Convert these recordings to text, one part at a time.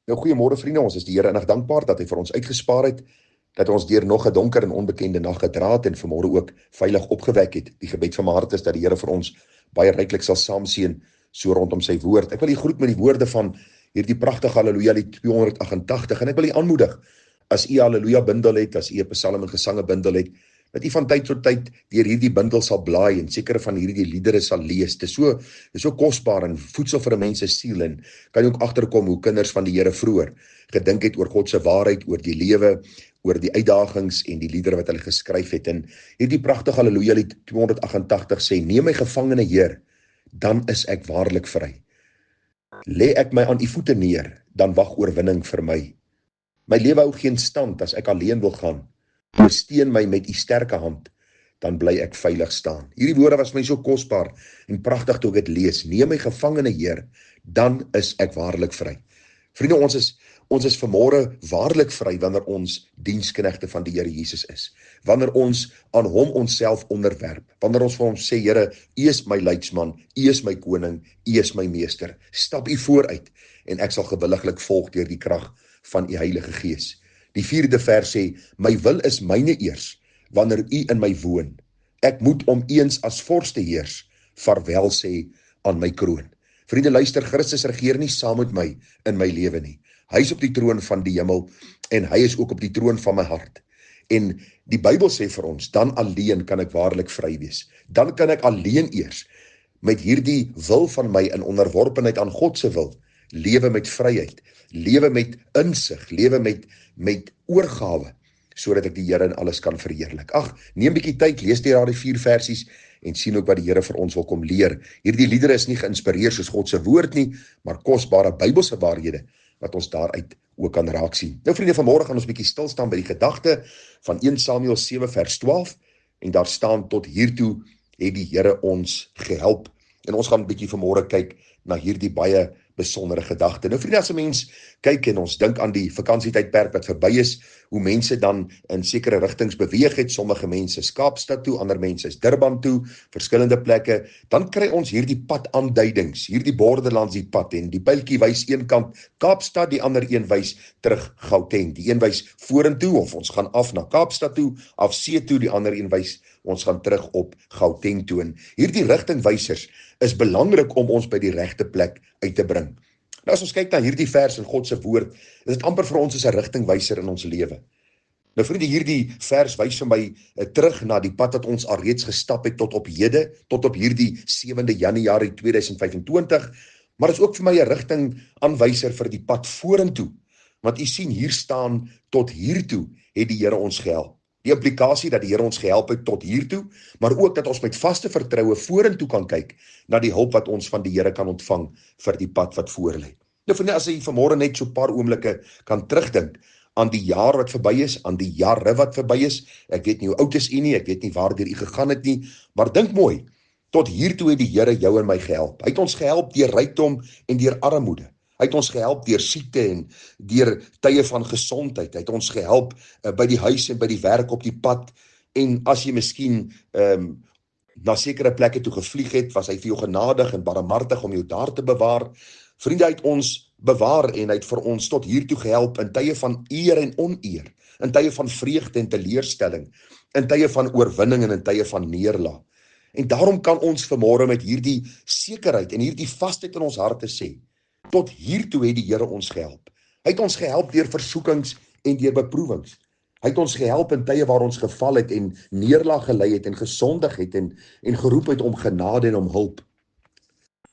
Nou, goeiemôre vriende, ons is die Here innig dankbaar dat hy vir ons uitgespaar het, dat ons deur nog 'n donker en onbekende nag gedra het en vanmôre ook veilig opgewek het. Die gebed van my hart is dat die Here vir ons baie ryklik sal saamseën so rondom sy woord. Ek wil u groet met die woorde van hierdie pragtige Halleluja lied 288 en ek wil u aanmoedig, as u Halleluja bundel het, as u 'n Psalm en gesange bundel het, dat u van tyd tot tyd deur hierdie bundel sal blaai en sekere van hierdie liedere sal lees. Dit is so kosbaar en voedsel vir 'n mens se siel, en kan jy ook agterkom hoe kinders van die Here vroeër gedink het oor God se waarheid, oor die lewe, oor die uitdagings en die liedere wat hulle geskryf het. En hierdie pragtige Halleluja lied 288 sê: neem my gevangene, Heer, dan is ek waarlik vry. Lê ek my aan u voete neer, dan wag oorwinning vir my. My lewe hou geen stand as ek alleen wil gaan. Steun my met u sterke hand, dan bly ek veilig staan. Hierdie woorde was my so kosbaar en pragtig toe ek dit lees. Neem my gevangene, Heer, dan is ek waarlik vry. Vriende, ons is vanmôre waarlik vry wanneer ons diensknegte van die Here Jesus is. Wanneer ons aan hom onsself onderwerp. Wanneer ons vir hom sê: Here, u is my leidsman, u is my koning, u is my meester. Stap u vooruit en ek sal gewilliglik volg deur die krag van u Heilige Gees. Die 4de vers sê: my wil is myne eers, wanneer u in my woon. Ek moet om eens as vors te heers, vaarwel sê aan my kroon. Vriende, luister, Christus regeer nie saam met my in my lewe nie. Hy is op die troon van die hemel en hy is ook op die troon van my hart. En die Bybel sê vir ons, dan alleen kan ek waarlik vry wees. Dan kan ek alleen eers met hierdie wil van my in onderworpenheid aan God se wil lewe met vryheid, lewe met insig, lewe met oorgawe, sodat ek die Here in alles kan verheerlik. Ag, neem 'n bietjie tyd, lees die 4 versies en sien ook wat die Here vir ons wil kom leer. Hierdie liedere is nie geïnspireer soos God se woord nie, maar kosbare Bybelse waarhede wat ons daaruit ook kan raak sien. Nou vriende, vanmôre gaan ons 'n bietjie stil staan by die gedagte van 1 Samuel 7 vers 12 en daar staan: tot hiertoe het die Here ons gehelp. En ons gaan 'n bietjie vanmôre kyk na hierdie baie besondere gedagte. Nou vriende, as 'n mens kyk en ons dink aan die vakansietydperk wat verby is, hoe mense dan in sekere rigtings beweeg het, sommige mense is Kaapstad toe, ander mense is Durban toe, verskillende plekke, dan kry ons hierdie padaanduidings, hierdie borde langs die pad, en die pyltjie wys een kant Kaapstad, die ander een wys terug Gauteng. Die een wys vorentoe, of ons gaan af na Kaapstad toe, af see toe, die ander een wys ons gaan terug op Gauteng toe. En hierdie rigtingwysers is belangrik om ons by die regte plek uit te bring. Nou as ons kyk na hierdie vers in God se woord, is dit amper vir ons as 'n rigtingwyser in ons lewe. Nou vriende, hierdie vers wys vir my terug na die pad wat ons alreeds gestap het tot op hede, tot op hierdie 7de Januarie 2025, maar is ook vir my 'n rigtingaanwyser vir die pad vorentoe. Want u sien, hier staan: tot hiertoe het die Here ons gehelp. Die implikasie dat die Here ons gehelp het tot hiertoe, maar ook dat ons met vaste vertroue vorentoe kan kyk na die hulp wat ons van die Here kan ontvang vir die pad wat voor lê. Nou vriende, as jy vanmôre net so 'n paar oomblikke kan terugdink aan die jaar wat verby is, aan die jare wat verby is. Ek weet nie hoe oud is u nie, ek weet nie waardeur u gegaan het nie, maar dink mooi, tot hiertoe het die Here jou en my gehelp. Hy het ons gehelp deur rykdom en deur armoede. Hy het ons gehelp deur siekte en deur tye van gesondheid. Hy het ons gehelp by die huis en by die werk, op die pad. En as jy miskien na sekere plekke toe gevlieg het, was hy vir jou genadig en barmhartig om jou daar te bewaar. Vriende, hy het ons bewaar en hy het vir ons tot hiertoe gehelp in tye van eer en oneer, in tye van vreugde en teleurstelling, in tye van oorwinning en in tye van neerlaag. En daarom kan ons vanmôre met hierdie sekerheid en hierdie vasheid in ons harte sê: tot hiertoe het die Here ons gehelp. Hy het ons gehelp deur versoekings en deur beproewings. Hy het ons gehelp in tye waar ons geval het en neerlaag gelei het en gesondig het en geroep het om genade en om hulp.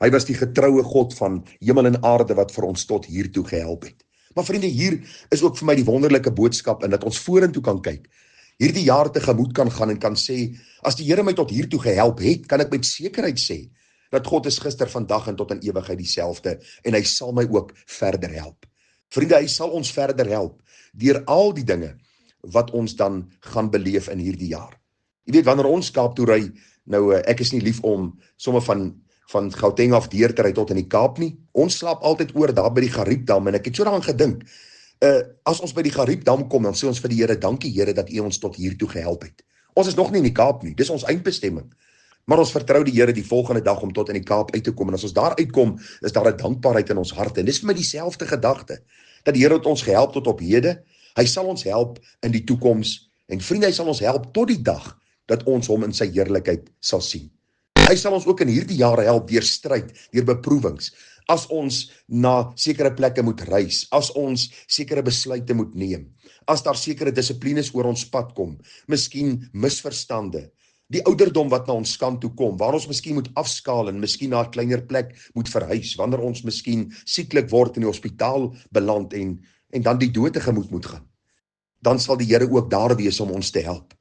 Hy was die getroue God van hemel en aarde wat vir ons tot hiertoe gehelp het. Maar vriende, hier is ook vir my die wonderlike boodskap, en dat ons vorentoe kan kyk, hierdie jaar tegemoet kan gaan en kan sê: as die Here my tot hiertoe gehelp het, kan ek met sekerheid sê dat God is gister, vandag en tot in ewigheid dieselfde, en hy sal my ook verder help. Vriende, hy sal ons verder help deur al die dinge wat ons dan gaan beleef in hierdie jaar. Jy weet, wanneer ons Kaap toe ry, nou ek is nie lief om sommer van Gauteng af deur te ry tot in die Kaap nie. Ons slaap altyd oor daar by die Gariepdam, en ek het so daaraan gedink, as ons by die Gariepdam kom, dan sê ons vir die Here: dankie Here dat U ons tot hiertoe gehelp het. Ons is nog nie in die Kaap nie, dis ons eindbestemming. Maar ons vertrou die Here die volgende dag om tot in die Kaap uit te kom. En as ons daar uitkom, is daar 'n dankbaarheid in ons harte. En dis vir my dieselfde gedagte, dat die Here het ons gehelp tot op hede. Hy sal ons help in die toekoms. En vriende, hy sal ons help tot die dag dat ons hom in sy heerlikheid sal sien. Hy sal ons ook in hierdie jare help deur stryd, deur beproewings. As ons na sekere plekke moet reis, as ons sekere besluite moet neem, as daar sekere dissiplines oor ons pad kom, miskien misverstande, die ouderdom wat na ons kant toe kom, waar ons miskien moet afskaal en miskien na 'n kleiner plek moet verhuis, wanneer ons miskien sieklik word in die hospitaal beland en dan die dood tegemoet moet gaan, dan sal die Here ook daar wees om ons te help.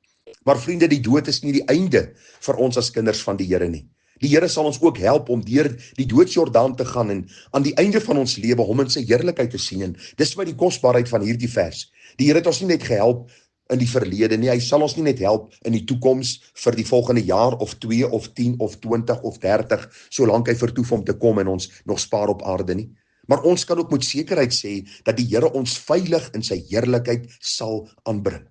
Maar vriende, die dood is nie die einde vir ons as kinders van die Here nie. Die Here sal ons ook help om deur die doodsjordaan te gaan en aan die einde van ons lewe hom in sy heerlikheid te sien. En dis vir my die kosbaarheid van hierdie vers. Die Here het ons nie net gehelp in die verlede nie, hy sal ons nie net help in die toekoms vir die volgende jaar of 2 of 10 of 20 of 30, solank hy vertoef om te kom en ons nog spaar op aarde nie. Maar ons kan ook met sekerheid sê dat die Here ons veilig in sy heerlikheid sal aanbring.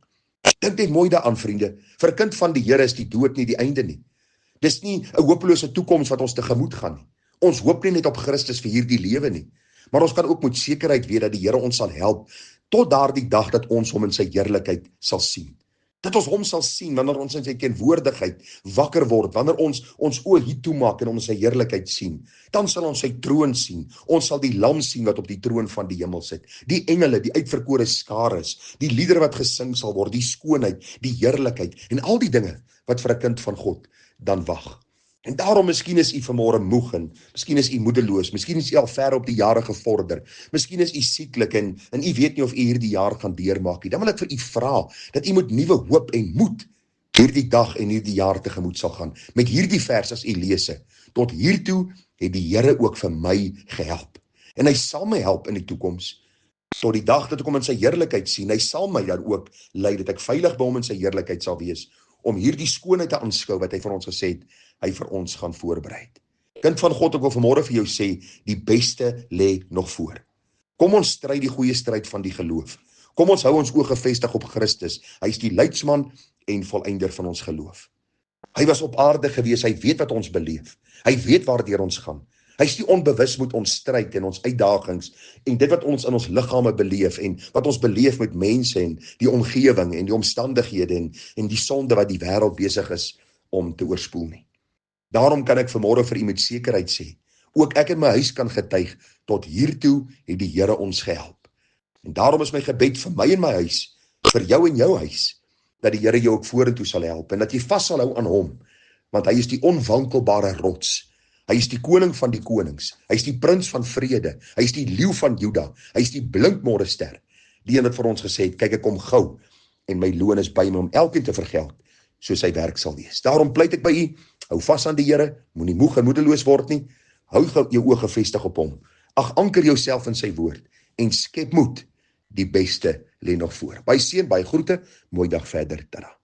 Dink net mooi daaraan, vriende. Vir 'n kind van die Here is die dood nie die einde nie. Dis nie 'n hopelose toekoms wat ons tegemoet gaan nie. Ons hoop nie net op Christus vir hierdie lewe nie, maar ons kan ook met sekerheid weet dat die Here ons sal help tot daardie dag dat ons hom in sy heerlikheid sal sien. Dat ons hom sal sien wanneer ons in sy teenwoordigheid wakker word, wanneer ons oë hier toemaak en hom in sy heerlikheid sien. Dan sal ons sy troon sien. Ons sal die lam sien wat op die troon van die hemel sit. Die engele, die uitverkore skares, die liedere wat gesing sal word, die skoonheid, die heerlikheid en al die dinge wat vir 'n kind van God dan wag. En daarom miskien is u vanmôre moeg en miskien is u moedeloos, miskien is u al ver op die jare gevorder, miskien is u sieklik en u weet nie of u hierdie jaar gaan deurmaak nie. Dan wil ek vir u vra dat u met nuwe hoop en moed hierdie dag en hierdie jaar tegemoet sal gaan. Met hierdie vers as u lees, tot hiertoe het die Here ook vir my gehelp. En hy sal my help in die toekoms, tot die dag dat ek hom in sy heerlikheid sien. Hy sal my dan ook lei dat ek veilig by hom in sy heerlikheid sal wees, om hierdie skoonheid te aanskou wat hy vir ons gesê het, hy vir ons gaan voorberei. Kind van God, ek wil vanmôre vir jou sê, die beste lê nog voor. Kom ons stry die goeie stryd van die geloof. Kom ons hou ons oë gefestig op Christus. Hy is die leidsman en volëinder van ons geloof. Hy was op aarde gewees, hy weet wat ons beleef. Hy weet waardeur ons gaan. Hy is nie onbewus met ons stryd en ons uitdagings en dit wat ons in ons liggame beleef en wat ons beleef met mense en die omgewing en die omstandighede en die sonde wat die wêreld besig is om te oorspoel nie. Daarom kan ek vanmôre vir u met sekerheid sê, ook ek en my huis kan getuig, tot hiertoe het die Here ons gehelp. En daarom is my gebed vir my en my huis, vir jou en jou huis, dat die Here jou ook vorentoe sal help en dat jy vas sal hou aan hom, want hy is die onwankelbare rots. Hy is die koning van die konings, hy is die prins van vrede, hy is die leeu van Juda, hy is die blinkmôre ster, die een wat vir ons gesê het, kyk ek kom gou en my loon is by my om elkeen te vergeld, soos sy werk sal wees. Daarom pleit ek by u, hou vas aan die Here, moenie moeg en moedeloos word nie, hou jou oë gefestig op hom, ag anker jouself in sy woord, en skep moed, die beste lê nog voor. Baie seën, baie groete, mooi dag verder, tada.